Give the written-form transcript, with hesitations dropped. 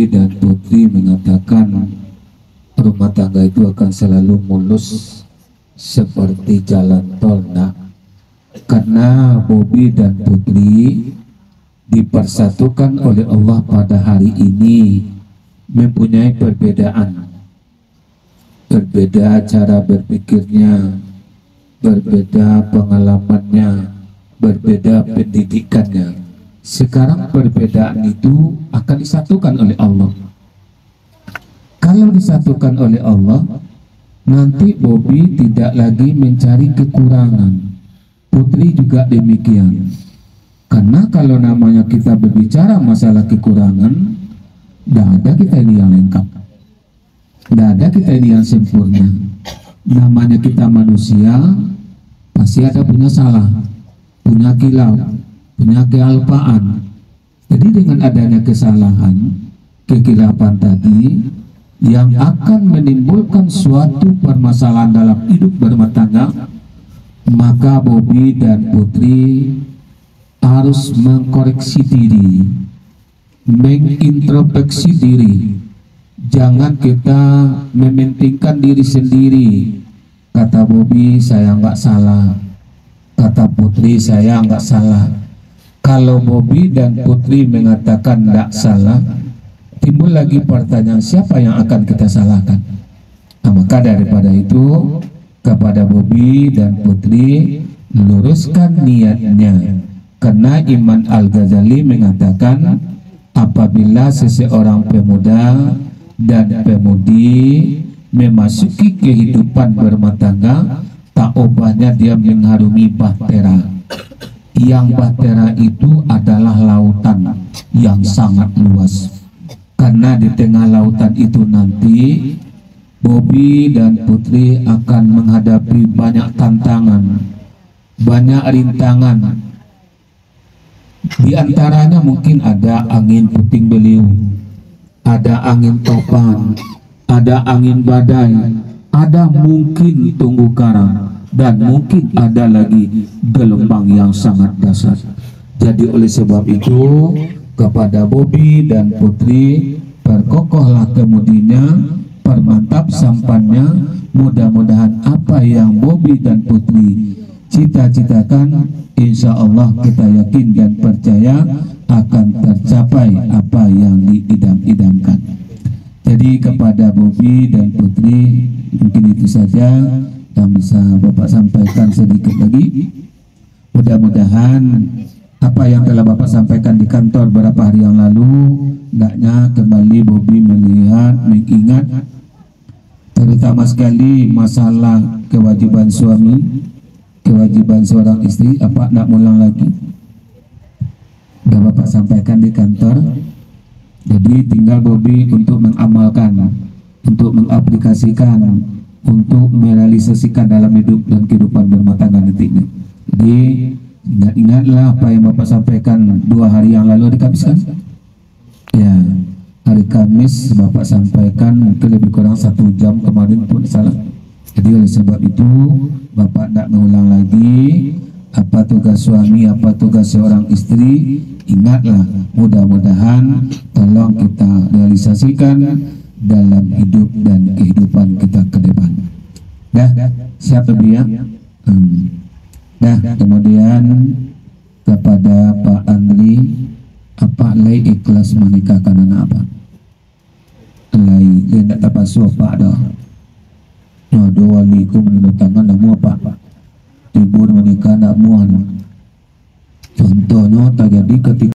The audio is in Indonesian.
Bobi dan Putri mengatakan rumah tangga itu akan selalu mulus seperti jalan tol, nak. Karena Bobi dan Putri dipersatukan oleh Allah pada hari ini, mempunyai perbedaan, berbeda cara berpikirnya, berbeda pengalamannya, berbeda pendidikannya. Sekarang perbedaan itu akan disatukan oleh Allah. Kalau disatukan oleh Allah, nanti Bobi tidak lagi mencari kekurangan, Putri juga demikian. Karena kalau namanya kita berbicara masalah kekurangan, tidak ada kita ini yang lengkap, tidak ada kita ini yang sempurna. Namanya kita manusia, pasti ada punya salah, punya kilau, punya kealpaan. Jadi dengan adanya kesalahan, kekilapan tadi yang akan menimbulkan suatu permasalahan dalam hidup berumah tangga, maka Bobi dan Putri harus mengkoreksi diri, mengintrospeksi diri. Jangan kita mementingkan diri sendiri. Kata Bobi, saya nggak salah. Kata Putri, saya nggak salah. Kalau Bobi dan Putri mengatakan tidak salah, timbul lagi pertanyaan, siapa yang akan kita salahkan? Nah, maka daripada itu, kepada Bobi dan Putri, luruskan niatnya. Karena Imam Al-Ghazali mengatakan, apabila seseorang pemuda dan pemudi memasuki kehidupan berumah tangga, tak ubahnya dia mengharungi bahtera. Yang bahtera itu adalah lautan yang sangat luas. Karena di tengah lautan itu nanti Bobi dan Putri akan menghadapi banyak tantangan, banyak rintangan. Di antaranya mungkin ada angin puting beliung, ada angin topan, ada angin badai, ada mungkin terumbu karang, dan mungkin ada lagi gelombang yang sangat dahsyat. Jadi oleh sebab itu, kepada Bobi dan Putri, perkokohlah kemudinya, permantap sampannya. Mudah-mudahan apa yang Bobi dan Putri cita-citakan, insya Allah kita yakin dan percaya akan tercapai apa yang diidam-idamkan. Jadi kepada Bobi dan Putri, mungkin itu saja yang bisa Bapak sampaikan sedikit lagi. Mudah-mudahan apa yang telah Bapak sampaikan di kantor beberapa hari yang lalu, hendaknya kembali Bobi melihat, mengingat terutama sekali masalah kewajiban suami, kewajiban seorang istri, apa tidak ulang lagi. Sudah Bapak sampaikan di kantor. Jadi tinggal Bobi untuk mengamalkan, untuk mengaplikasikan, untuk merealisasikan dalam hidup dan kehidupan berumah tangga nantinya. Jadi ingat-ingatlah apa yang Bapak sampaikan 2 hari yang lalu, hari Kamis kan? Ya, hari Kamis Bapak sampaikan mungkin lebih kurang 1 jam kemarin pun salah. Jadi oleh sebab itu Bapak tidak mengulang lagi apa tugas suami, apa tugas seorang istri. Ingatlah, mudah-mudahan tolong kita realisasikan dalam hidup dan kehidupan kita ke depan. Dah, siap lebih ya? Dah, kemudian kepada Pak Andri, apa lay ikhlas menikahkan anak apa? Lay tidak dapat suapa dah. Doa waliku menunduk tangan namu apa? Tibur menikah nak muan. Contohnya terjadi ketika